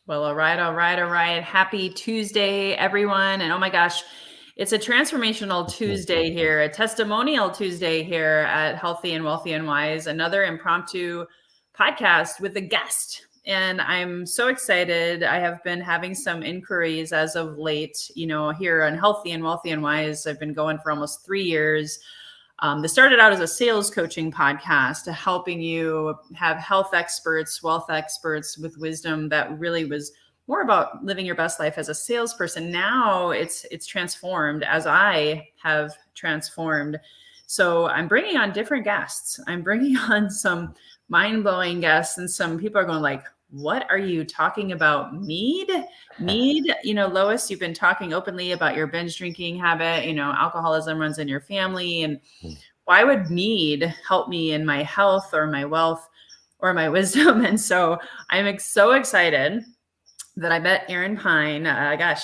Well, all right, all right, all right. Happy Tuesday, everyone. And oh my gosh, it's a transformational Tuesday here, a testimonial Tuesday here at Healthy and Wealthy and Wise, another impromptu podcast with a guest. And I'm so excited. I have been having some inquiries as of late, here on Healthy and Wealthy and Wise. I've been going for almost 3 years. This started out as a sales coaching podcast, helping you have health experts, wealth experts with wisdom that really was more about living your best life as a salesperson. Now it's transformed as I have transformed. So I'm bringing on different guests. I'm bringing on some mind-blowing guests, and some people are going like, what are you talking about? Mead? Lois, you've been talking openly about your binge drinking habit. Alcoholism runs in your family. And why would mead help me in my health or my wealth or my wisdom? And so I'm so excited that I met Ren Pine,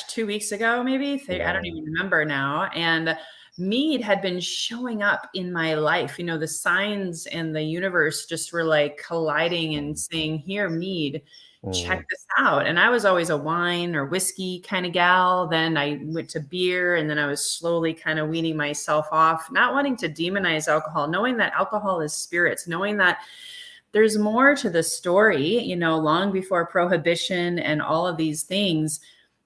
2 weeks ago, maybe. I don't even remember now. And mead had been showing up in my life. The signs in the universe just were like colliding and saying, here, mead, check this out. And I was always a wine or whiskey kind of gal. Then I went to beer, and then I was slowly kind of weaning myself off, not wanting to demonize alcohol, knowing that alcohol is spirits, knowing that there's more to the story. Long before prohibition and all of these things,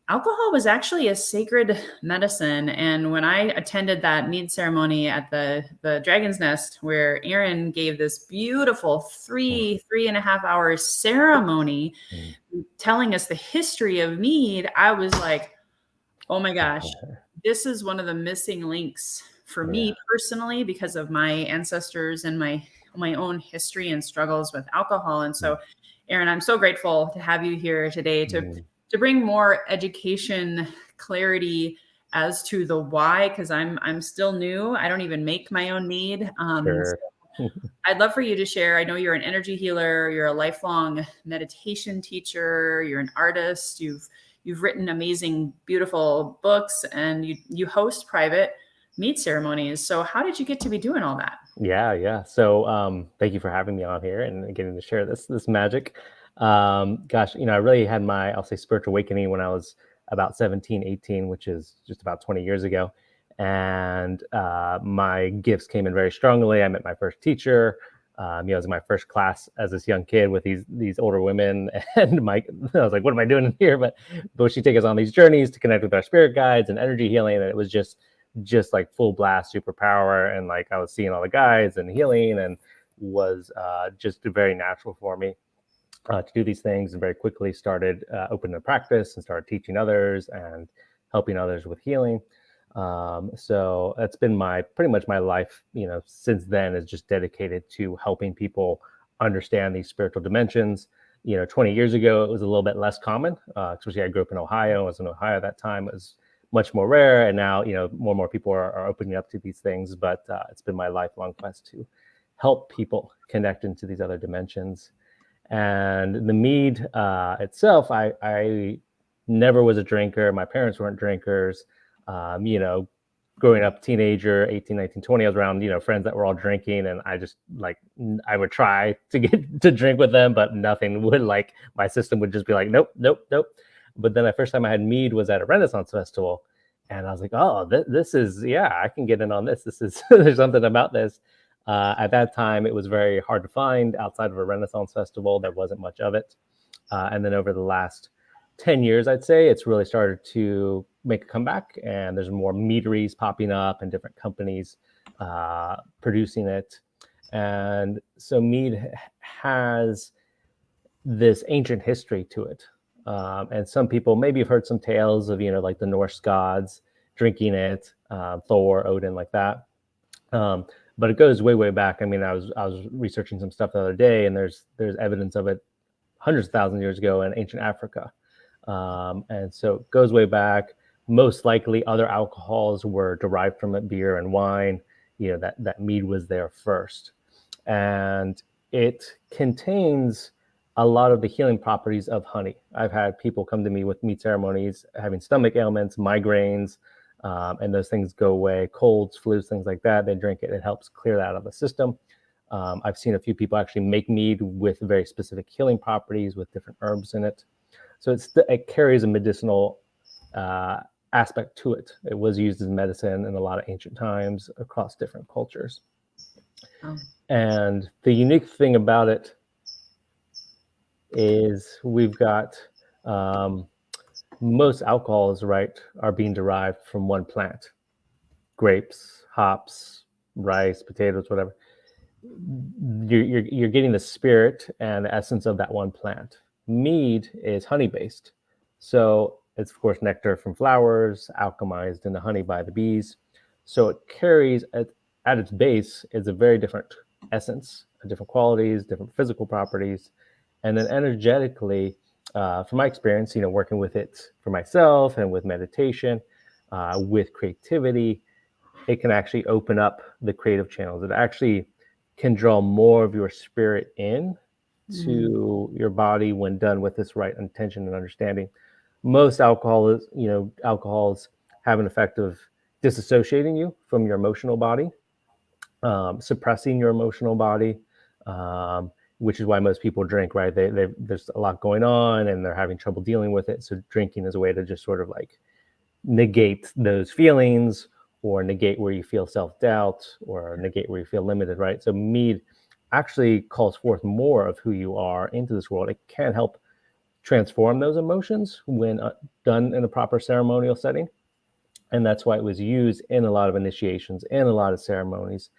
alcohol was actually a sacred medicine. And when I attended that mead ceremony at the Dragon's Nest, where Aaron gave this beautiful 3.5 hour ceremony telling us the history of mead, I was like, oh my gosh, this is one of the missing links for me personally, because of my ancestors and my own history and struggles with alcohol. And so, Aaron, I'm so grateful to have you here today to bring more education, clarity as to the why, because I'm still new. I don't even make my own mead. Sure. So I'd love for you to share. I know you're an energy healer, you're a lifelong meditation teacher, you're an artist, you've written amazing, beautiful books, and you host private mead ceremonies. So how did you get to be doing all that? Yeah. So thank you for having me on here and getting to share this magic. I really had I'll say spiritual awakening when I was about 17, 18, which is just about 20 years ago. And my gifts came in very strongly. I met my first teacher. It was my first class as this young kid with these older women, and I was like, what am I doing in here? But she'd take us on these journeys to connect with our spirit guides and energy healing. And it was just like full blast superpower. And like I was seeing all the guides and healing, and was just very natural for me to do these things, and very quickly started opening a practice and started teaching others and helping others with healing. So that's been pretty much my life, since then, is just dedicated to helping people understand these spiritual dimensions. 20 years ago, it was a little bit less common, especially I grew up in Ohio. I was in Ohio at that time. It was much more rare. And now, more and more people are opening up to these things, but it's been my lifelong quest to help people connect into these other dimensions. And the mead itself, I never was a drinker. My parents weren't drinkers. Growing up, teenager, 18, 19, 20, I was around, friends that were all drinking, and I just I would try to get to drink with them, but nothing would, my system would just be like, nope. But then the first time I had mead was at a Renaissance festival, and I was like, oh, this is, I can get in on this. This is, there's something about this. At that time, it was very hard to find outside of a Renaissance festival. There wasn't much of it. And then over the last 10 years, I'd say, it's really started to make a comeback, and there's more meaderies popping up and different companies producing it. And so mead has this ancient history to it. And some people maybe have heard some tales of, like the Norse gods drinking it, Thor, Odin, like that. But it goes way, way back. I mean, I was researching some stuff the other day, and there's evidence of it hundreds of thousands of years ago in ancient Africa. And so it goes way back. Most likely other alcohols were derived from it, beer and wine, that mead was there first. And it contains a lot of the healing properties of honey. I've had people come to me with mead ceremonies having stomach ailments, migraines, and those things go away, colds, flus, things like that. They drink it. It helps clear that out of the system. I've seen a few people actually make mead with very specific healing properties with different herbs in it. So it carries a medicinal aspect to it. It was used as medicine in a lot of ancient times across different cultures. Oh. And the unique thing about it is we've got most alcohols, right, are being derived from one plant. Grapes, hops, rice, potatoes, whatever. You're getting the spirit and the essence of that one plant. Mead is honey based. So it's, of course, nectar from flowers, alchemized into honey by the bees. So it carries at its base is a very different essence, different qualities, different physical properties. And then energetically, from my experience, working with it for myself and with meditation, with creativity, it can actually open up the creative channels. It actually can draw more of your spirit in to your body when done with this right intention and understanding. Most alcohols have an effect of disassociating you from your emotional body, suppressing your emotional body, which is why most people drink, right? There's a lot going on and they're having trouble dealing with it. So drinking is a way to just sort of like negate those feelings, or negate where you feel self-doubt, or negate where you feel limited, right? So mead actually calls forth more of who you are into this world. It can help transform those emotions when done in a proper ceremonial setting. And that's why it was used in a lot of initiations, in a lot of ceremonies,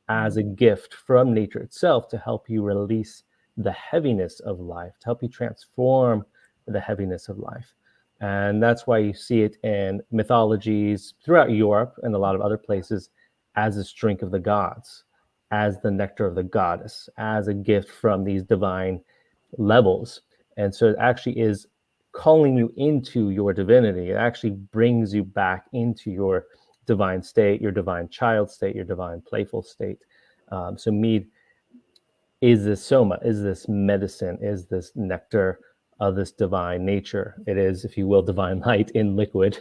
as a gift from nature itself to help you release the heaviness of life, to help you transform the heaviness of life. And that's why you see it in mythologies throughout Europe and a lot of other places as a drink of the gods, as the nectar of the goddess, as a gift from these divine levels. And so it actually is calling you into your divinity. It actually brings you back into your divine state, your divine child state, your divine playful state. So mead is this soma, is this medicine, is this nectar of this divine nature. It is, if you will, divine light in liquid.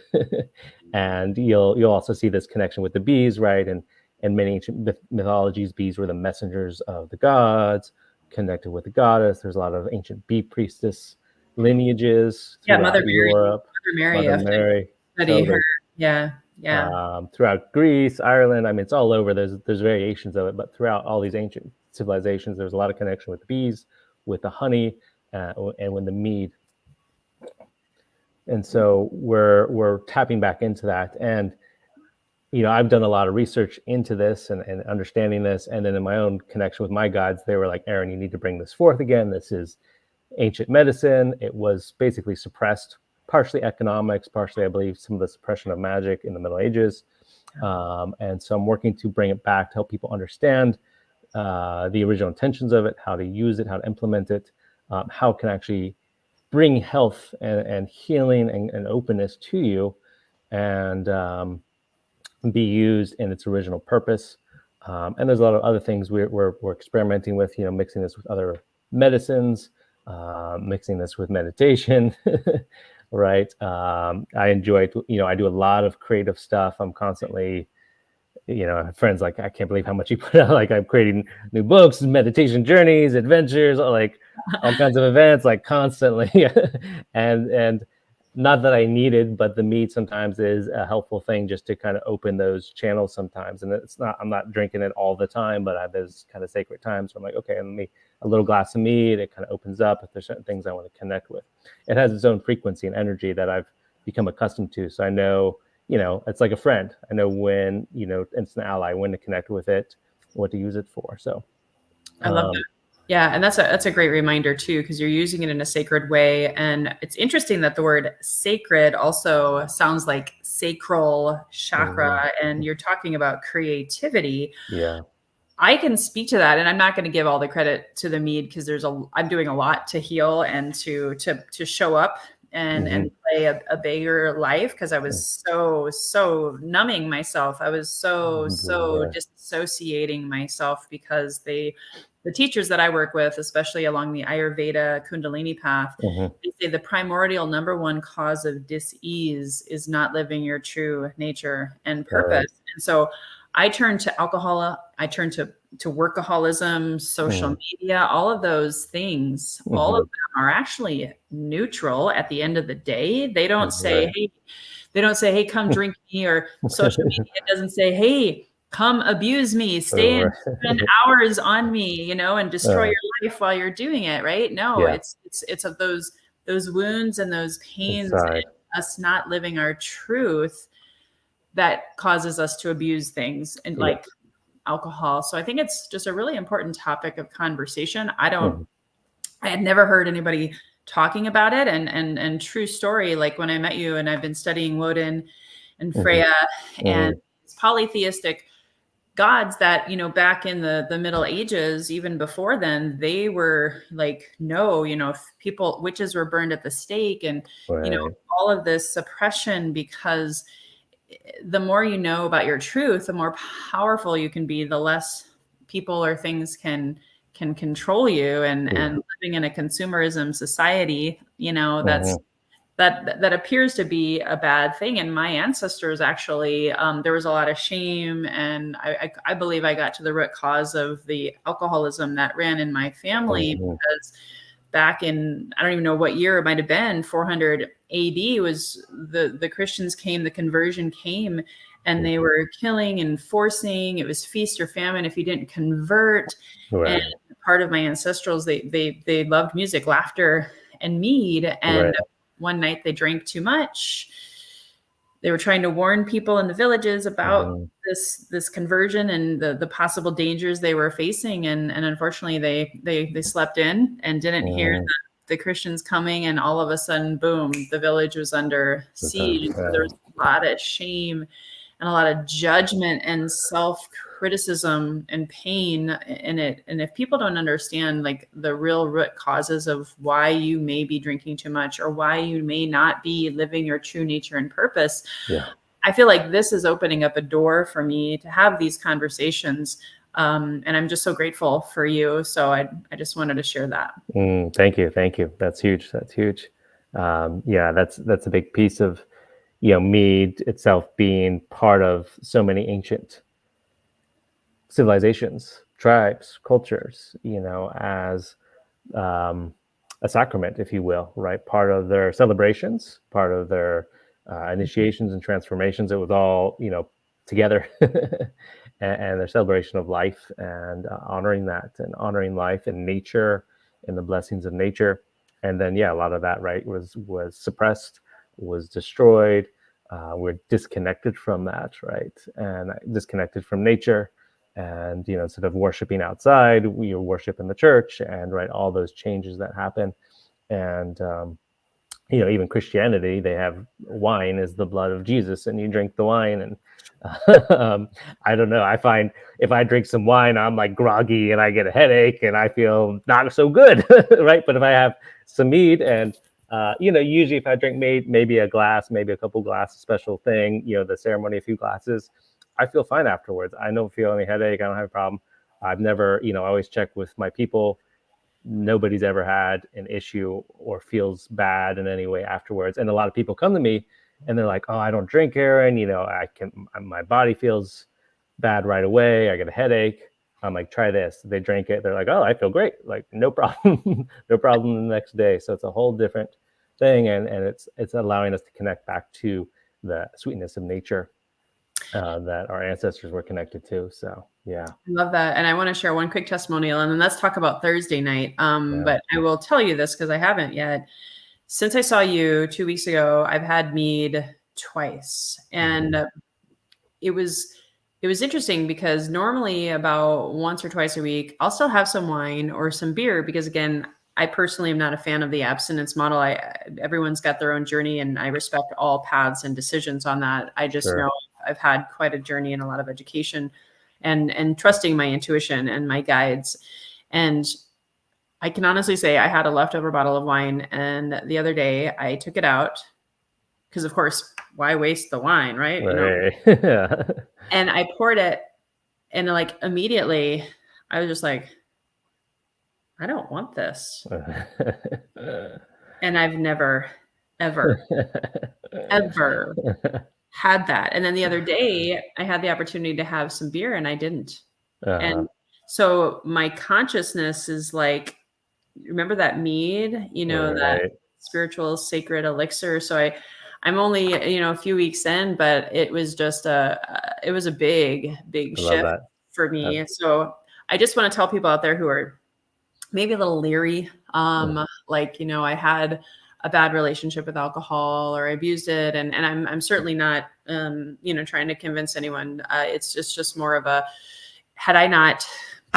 And you'll also see this connection with the bees, right? And in many ancient mythologies, bees were the messengers of the gods, connected with the goddess. There's a lot of ancient bee priestess lineages throughout Mother Mary. Europe. Mother Mary. Study Totally. her. Throughout Greece, Ireland. I mean, it's all over. There's variations of it, but throughout all these ancient civilizations, there's a lot of connection with the bees, with the honey, and with the mead. And so we're tapping back into that. And I've done a lot of research into this and understanding this. And then in my own connection with my guides, they were like, Aaron, you need to bring this forth again. This is ancient medicine. It was basically suppressed, partially economics, partially, I believe, some of the suppression of magic in the Middle Ages. And so I'm working to bring it back to help people understand the original intentions of it, how to use it, how to implement it, how it can actually bring health and healing and openness to you, and be used in its original purpose. And there's a lot of other things we're experimenting with, mixing this with other medicines, mixing this with meditation, right? I enjoy it. I do a lot of creative stuff. I'm constantly, friends like, I can't believe how much you put out. Like, I'm creating new books, meditation journeys, adventures, like all kinds of events, like constantly. and not that I needed, but the mead sometimes is a helpful thing just to kind of open those channels sometimes. And I'm not drinking it all the time, but I have those kind of sacred times where I'm like, okay, let me a little glass of mead. It kind of opens up if there's certain things I want to connect with. It has its own frequency and energy that I've become accustomed to. So I know, it's like a friend. I know when, it's an ally, when to connect with it, what to use it for. So I love that. Yeah, and that's a great reminder too, because you're using it in a sacred way. And it's interesting that the word sacred also sounds like sacral chakra, and you're talking about creativity. Yeah. I can speak to that, and I'm not going to give all the credit to the mead because I'm doing a lot to heal and to show up and play a bigger life, because I was so numbing myself. I was so disassociating myself, because the teachers that I work with, especially along the Ayurveda Kundalini path, they say the primordial number one cause of dis-ease is not living your true nature and purpose. And so I turned to alcohol. I turned to workaholism, social media, all of those things. All of them are actually neutral at the end of the day. They don't say, hey, come drink me, or social media doesn't say, hey, come abuse me, stay and spend hours on me, and destroy your life while you're doing it. Right? No, Yeah. it's of those wounds and those pains Inside. and us not living our truth that causes us to abuse things, and like alcohol. So I think it's just a really important topic of conversation. I had never heard anybody talking about it. And true story, like when I met you, and I've been studying Woden and Freya and polytheistic gods that, back in the Middle Ages, even before then, they were like, no, witches were burned at the stake, and, all of this suppression, because the more you know about your truth, the more powerful you can be, the less people or things can control you. And living in a consumerism society, that appears to be a bad thing. And my ancestors actually, there was a lot of shame, and I believe I got to the root cause of the alcoholism that ran in my family, because back in, I don't even know what year it might have been, 400 AD was the Christians came, the conversion came, and they were killing and forcing. It was feast or famine if you didn't convert. And part of my ancestrals, they loved music, laughter, and mead. And one night they drank too much. They were trying to warn people in the villages about this conversion and the possible dangers they were facing. And unfortunately they slept in and didn't hear the Christians coming. And all of a sudden, boom, the village was under siege. So there was a lot of shame and a lot of judgment and self-criticism and pain in it. And if people don't understand like the real root causes of why you may be drinking too much, or why you may not be living your true nature and purpose, I feel like this is opening up a door for me to have these conversations. And I'm just so grateful for you. So I just wanted to share that. Thank you. That's huge. That's a big piece of, mead itself being part of so many ancient civilizations, tribes, cultures, as a sacrament, if you will, right? Part of their celebrations, part of their initiations and transformations. It was all, together. And their celebration of life, and honoring that, and honoring life and nature and the blessings of nature. And then, a lot of that, right, was suppressed, was destroyed. We're disconnected from that, right? And disconnected from nature. And, instead of worshiping outside, we worship in the church, and right, all those changes that happen. And, even Christianity, they have wine is the blood of Jesus, and you drink the wine. And I don't know. I find if I drink some wine, I'm like groggy and I get a headache and I feel not so good, right? But if I have some mead, and usually if I drink mead, maybe a glass, maybe a couple glasses, special thing, the ceremony, a few glasses, I feel fine afterwards. I don't feel any headache. I don't have a problem. I've never, I always check with my people. Nobody's ever had an issue or feels bad in any way afterwards. And a lot of people come to me and they're like, oh, I don't drink, Aaron. My body feels bad right away. I get a headache. I'm like, try this. They drink it. They're like, oh, I feel great. Like, no problem. No problem the next day. So it's a whole different thing. And it's allowing us to connect back to the sweetness of nature that our ancestors were connected to. So, yeah. I love that. And I want to share one quick testimonial, and then let's talk about Thursday night. But I will tell you this because I haven't yet. Since I saw you 2 weeks ago, I've had mead twice. And it was interesting because normally about once or twice a week, I'll still have some wine or some beer because, again, I personally am not a fan of the abstinence model. Everyone's got their own journey, and I respect all paths and decisions on that. I just know I've had quite a journey and a lot of education and trusting my intuition and my guides. And I can honestly say I had a leftover bottle of wine, and the other day I took it out because, of course, why waste the wine, right? And I poured it, and like immediately I was just like, I don't want this. And I've never, ever, ever had that. And then the other day I had the opportunity to have some beer and I didn't. Uh-huh. And so my consciousness is like, remember that mead, that Right. spiritual sacred elixir. So I'm only, a few weeks in, but it was just it was a big I love shift that. for me. So I just want to tell people out there who are maybe a little leery. I had a bad relationship with alcohol or I abused it. And I'm certainly not, trying to convince anyone. It's just more of a, had I not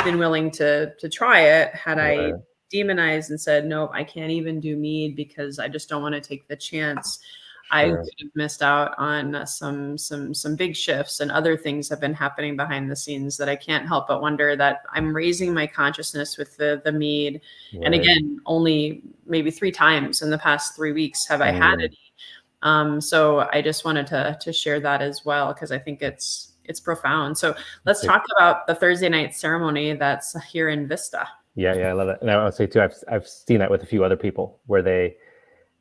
been willing to try it, had I Right. demonized and said, nope, I can't even do mead because I just don't want to take the chance, I Sure. could have missed out on some big shifts, and other things have been happening behind the scenes that I can't help but wonder that I'm raising my consciousness with the mead. And Right. again, only maybe 3 times in the past 3 weeks have I had Mm. it. So I just wanted to share that as well because I think it's profound. So let's Big. talk about the Thursday night ceremony that's here in Vista. Yeah, I love it. And I would say too, I've seen that with a few other people where they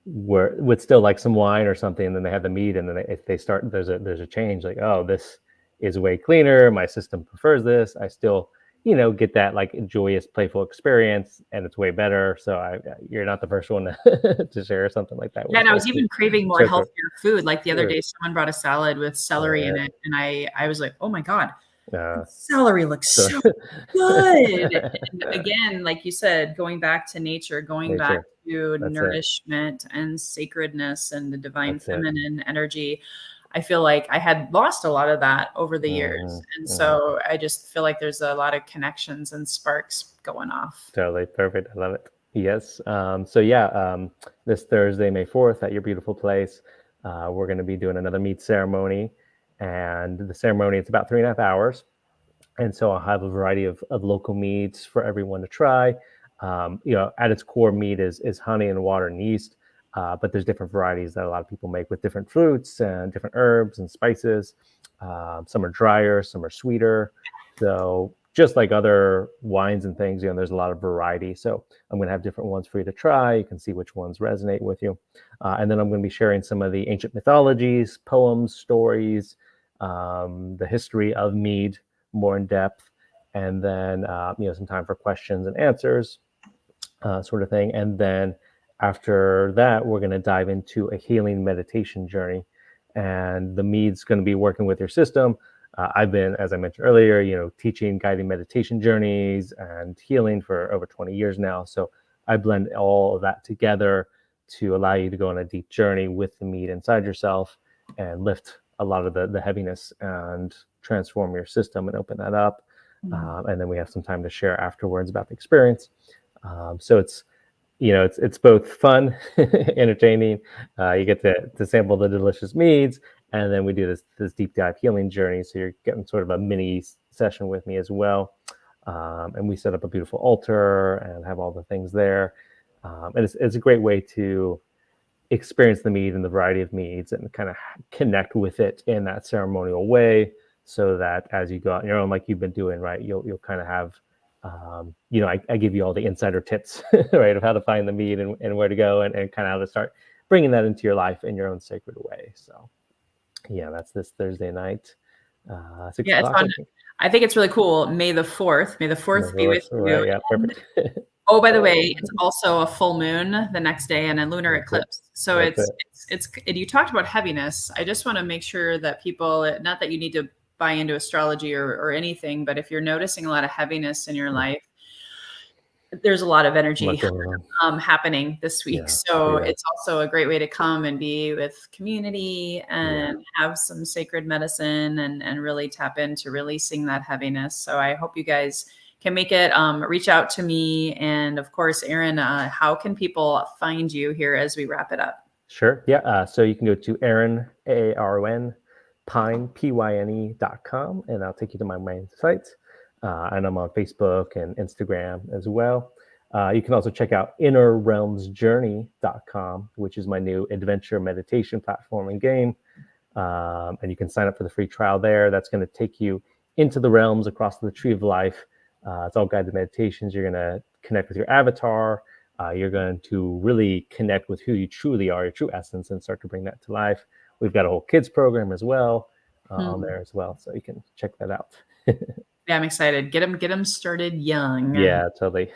were would still like some wine or something, and then they had the meat, and then if they start, there's a change, like, oh, this is way cleaner. My system prefers this. I still, get that like joyous, playful experience, and it's way better. So you're not the first one to share something like that Yeah, with. and I So was even craving more so healthier food. Like the other sure. day, someone brought a salad with celery in it, and I was like, oh my God, Uh, celery looks so so good. And again, like you said, going back to nature, going back nature. to That's it. nourishment and sacredness and the divine That's it. feminine energy. I feel like I had lost a lot of that over the years. And Hmm. so I just feel like there's a lot of connections and sparks going off. Totally perfect. I love it. Yes. So yeah, this Thursday, May 4th, at your beautiful place, we're going to be doing another mead ceremony, and the ceremony, it's about 3.5 hours. And so I'll have a variety of local meads for everyone to try. At its core, mead is honey and water and yeast, but there's different varieties that a lot of people make with different fruits and different herbs and spices. Some are drier, some are sweeter. So just like other wines and things, there's a lot of variety. So I'm going to have different ones for you to try. You can see which ones resonate with you. And then I'm going to be sharing some of the ancient mythologies, poems, stories, the history of mead more in depth, and then some time for questions and answers, sort of thing. And then after that, we're going to dive into a healing meditation journey, and the mead's going to be working with your system. I've been, as I mentioned earlier, teaching guided meditation journeys and healing for over 20 years now. So I blend all of that together to allow you to go on a deep journey with the mead inside yourself and lift a lot of the heaviness and transform your system and open that up. And then we have some time to share afterwards about the experience. So it's both fun, entertaining. You get to sample the delicious meads, and then we do this deep dive healing journey. So you're getting sort of a mini session with me as well. And we set up a beautiful altar and have all the things there. And it's a great way to experience the mead and the variety of meads and kind of connect with it in that ceremonial way, so that as you go out on your own, like you've been doing, right, you'll kind of have I give you all the insider tips, right, of how to find the mead and where to go, and kind of how to start bringing that into your life in your own sacred way. So yeah, that's this Thursday night, six Yeah, it's o'clock, fun. I think. I think it's really cool. May the 4th. May the 4th be with you. Right, yeah, perfect. Oh, by the way, it's also a full moon the next day and a lunar That's it. eclipse. So That's it. and you talked about heaviness. I just want to make sure that people, not that you need to buy into astrology or anything, but if you're noticing a lot of heaviness in your life, there's a lot of Much energy going on. happening this week. Yeah, So yeah, it's also a great way to come and be with community yeah. and have some sacred medicine and really tap into releasing that heaviness. So I hope you guys can make it. Reach out to me. And of course, Aaron, how can people find you here as we wrap it up? Sure. Yeah. So you can go to Aaron, Aaron, Pine, Pyne.com, and I'll take you to my main site. And I'm on Facebook and Instagram as well. You can also check out innerrealmsjourney.com, which is my new adventure meditation platform and game. And you can sign up for the free trial there. That's going to take you into the realms across the tree of life. It's all guided meditations. You're going to connect with your avatar. You're going to really connect with who you truly are, your true essence, and start to bring that to life. We've got a whole kids program as well on there as well. So you can check that out. Yeah, I'm excited. Get them started young. Yeah, totally.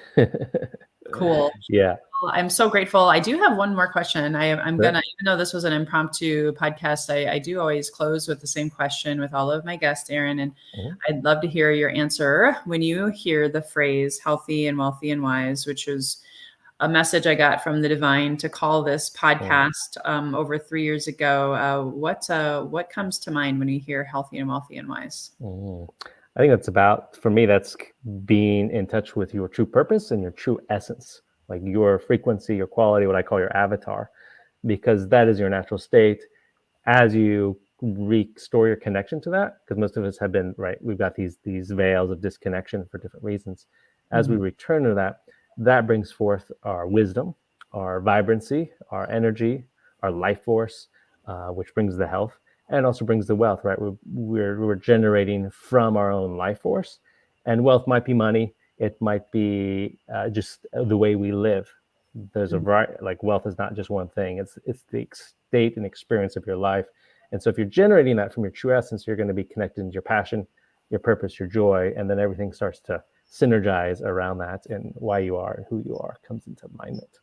Cool. Yeah. Well, I'm so grateful. I do have one more question. I'm Sure. gonna, even though this was an impromptu podcast, I do always close with the same question with all of my guests, Aaron, and Mhm. I'd love to hear your answer when you hear the phrase "healthy and wealthy and wise," which is a message I got from the divine to call this podcast over 3 years ago. What comes to mind when you hear "healthy and wealthy and wise"? Mm. I think that's about, for me, that's being in touch with your true purpose and your true essence, like your frequency, your quality, what I call your avatar, because that is your natural state. As you restore your connection to that, because most of us have been, right, we've got these veils of disconnection for different reasons. As we return to that, that brings forth our wisdom, our vibrancy, our energy, our life force, which brings the health and also brings the wealth, right? We're generating from our own life force, and wealth might be money, it might be just the way we live. There's a variety, like wealth is not just one thing. It's the state and experience of your life. And so if you're generating that from your true essence, you're going to be connected to your passion, your purpose, your joy, and then everything starts to synergize around that, and why you are and who you are comes into alignment.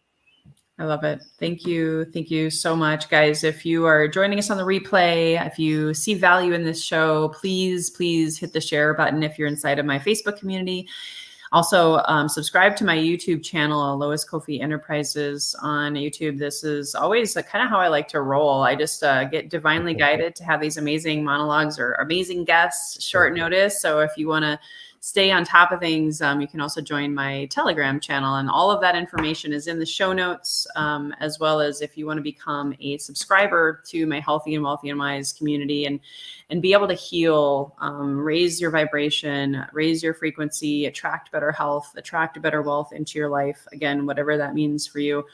I love it. Thank you. Thank you so much, guys. If you are joining us on the replay, if you see value in this show, please hit the share button if you're inside of my Facebook community. Also, subscribe to my YouTube channel, Lois Kofi Enterprises on YouTube. This is always kind of how I like to roll. I just get divinely guided to have these amazing monologues or amazing guests, short notice. So if you want to stay on top of things, you can also join my Telegram channel. And all of that information is in the show notes, as well as if you want to become a subscriber to my Healthy and Wealthy and Wise community and be able to heal, raise your vibration, raise your frequency, attract better health, attract better wealth into your life. Again, whatever that means for you,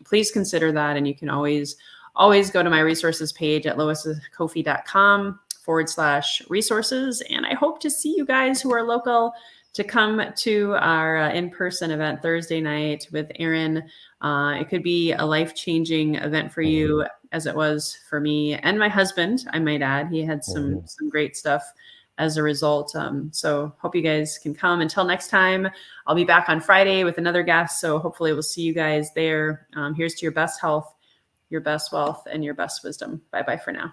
please consider that. And you can always go to my resources page at loiskofi.com/resources. And I hope to see you guys who are local to come to our in-person event Thursday night with Aaron. It could be a life-changing event for you, as it was for me and my husband, I might add. He had some great stuff as a result. So hope you guys can come. Until next time, I'll be back on Friday with another guest. So hopefully we'll see you guys there. Here's to your best health, your best wealth, and your best wisdom. Bye-bye for now.